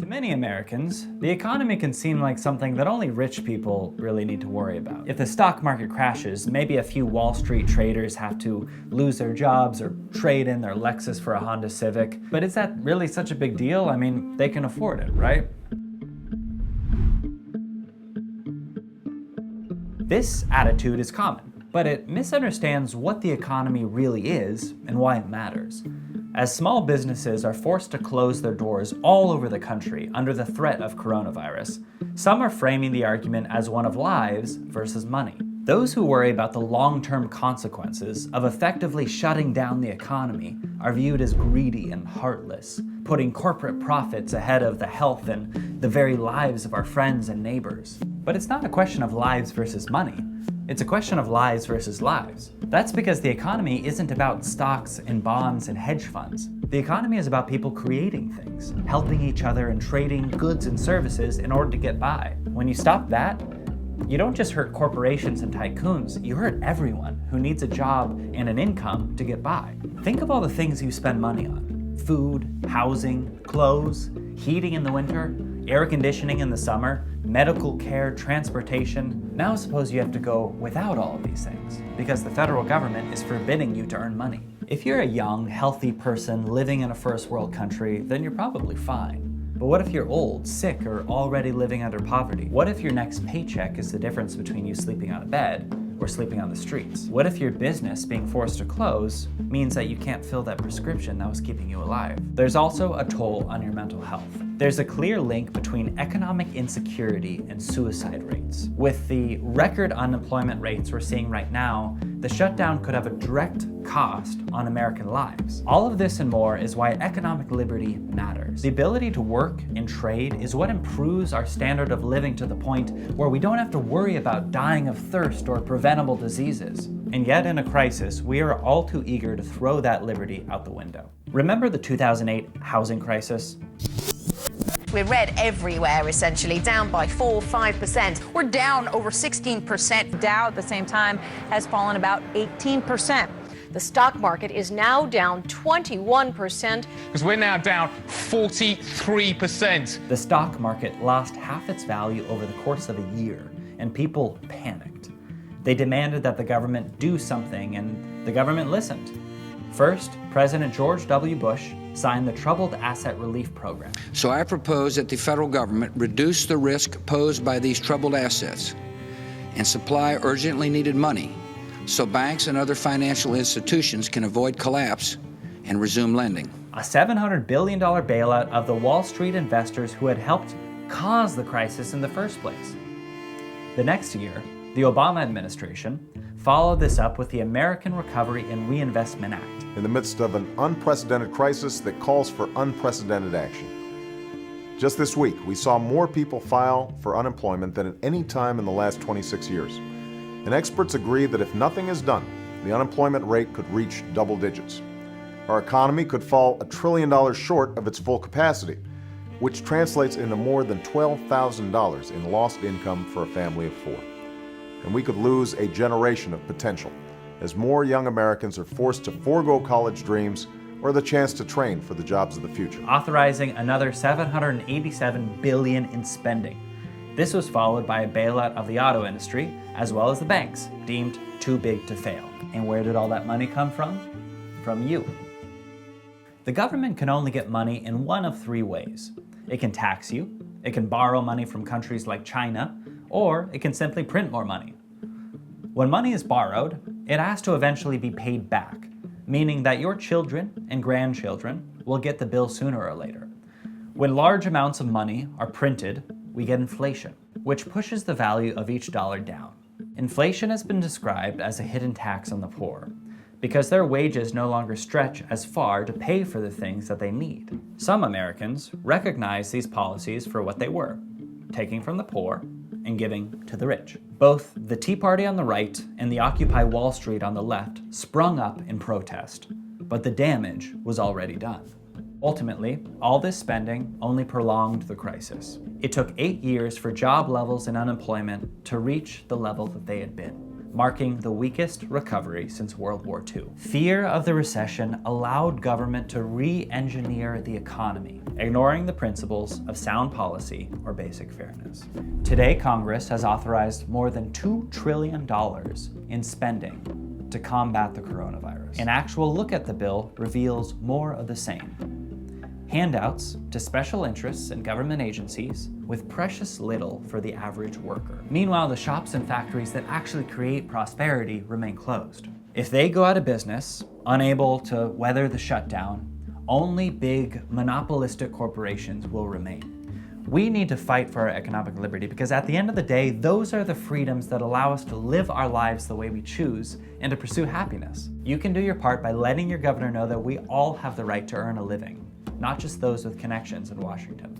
To many Americans, the economy can seem like something that only rich people really need to worry about. If the stock market crashes, maybe a few Wall Street traders have to lose their jobs or trade in their Lexus for a Honda Civic. But is that really such a big deal? I mean, they can afford it, right? This attitude is common, but it misunderstands what the economy really is and why it matters. As small businesses are forced to close their doors all over the country under the threat of coronavirus, some are framing the argument as one of lives versus money. Those who worry about the long-term consequences of effectively shutting down the economy are viewed as greedy and heartless, putting corporate profits ahead of the health and the very lives of our friends and neighbors. But it's not a question of lives versus money. It's a question of lives versus lives. That's because the economy isn't about stocks and bonds and hedge funds. The economy is about people creating things, helping each other and trading goods and services in order to get by. When you stop that, you don't just hurt corporations and tycoons, you hurt everyone who needs a job and an income to get by. Think of all the things you spend money on: food, housing, clothes, heating in the winter, air conditioning in the summer, medical care, transportation. Now suppose you have to go without all of these things because the federal government is forbidding you to earn money. If you're a young, healthy person living in a first world country, then you're probably fine. But what if you're old, sick, or already living under poverty? What if your next paycheck is the difference between you sleeping on a bed or sleeping on the streets? What if your business being forced to close means that you can't fill that prescription that was keeping you alive? There's also a toll on your mental health. There's a clear link between economic insecurity and suicide rates. With the record unemployment rates we're seeing right now, the shutdown could have a direct cost on American lives. All of this and more is why economic liberty matters. The ability to work and trade is what improves our standard of living to the point where we don't have to worry about dying of thirst or preventable diseases. And yet in a crisis, we are all too eager to throw that liberty out the window. Remember the 2008 housing crisis? We're red everywhere, essentially, down by 4-5%. We're down over 16%. Dow at the same time has fallen about 18%. The stock market is now down 21%. Because we're now down 43%. The stock market lost half its value over the course of a year, and people panicked. They demanded that the government do something, and the government listened. First, President George W. Bush signed the Troubled Asset Relief Program. So I propose that the federal government reduce the risk posed by these troubled assets and supply urgently needed money so banks and other financial institutions can avoid collapse and resume lending. A $700 billion bailout of the Wall Street investors who had helped cause the crisis in the first place. The next year, the Obama administration followed this up with the American Recovery and Reinvestment Act. In the midst of an unprecedented crisis that calls for unprecedented action. Just this week, we saw more people file for unemployment than at any time in the last 26 years. And experts agree that if nothing is done, the unemployment rate could reach double digits. Our economy could fall $1 trillion short of its full capacity, which translates into more than $12,000 in lost income for a family of 4. And we could lose a generation of potential as more young Americans are forced to forego college dreams or the chance to train for the jobs of the future. Authorizing another $787 billion in spending. This was followed by a bailout of the auto industry, as well as the banks, deemed too big to fail. And where did all that money come from? From you. The government can only get money in one of 3 ways. It can tax you, it can borrow money from countries like China, or it can simply print more money. When money is borrowed, it has to eventually be paid back, meaning that your children and grandchildren will get the bill sooner or later. When large amounts of money are printed, we get inflation, which pushes the value of each dollar down. Inflation has been described as a hidden tax on the poor, because their wages no longer stretch as far to pay for the things that they need. Some Americans recognize these policies for what they were, taking from the poor and giving to the rich. Both the Tea Party on the right and the Occupy Wall Street on the left sprung up in protest, but the damage was already done. Ultimately, all this spending only prolonged the crisis. It took 8 years for job levels and unemployment to reach the level that they had been. marking the weakest recovery since World War II. Fear of the recession allowed government to re-engineer the economy, ignoring the principles of sound policy or basic fairness. Today, Congress has authorized more than $2 trillion in spending to combat the coronavirus. An actual look at the bill reveals more of the same. Handouts to special interests and government agencies with precious little for the average worker. Meanwhile, the shops and factories that actually create prosperity remain closed. If they go out of business, unable to weather the shutdown, only big monopolistic corporations will remain. We need to fight for our economic liberty because at the end of the day, those are the freedoms that allow us to live our lives the way we choose and to pursue happiness. You can do your part by letting your governor know that we all have the right to earn a living, not just those with connections in Washington.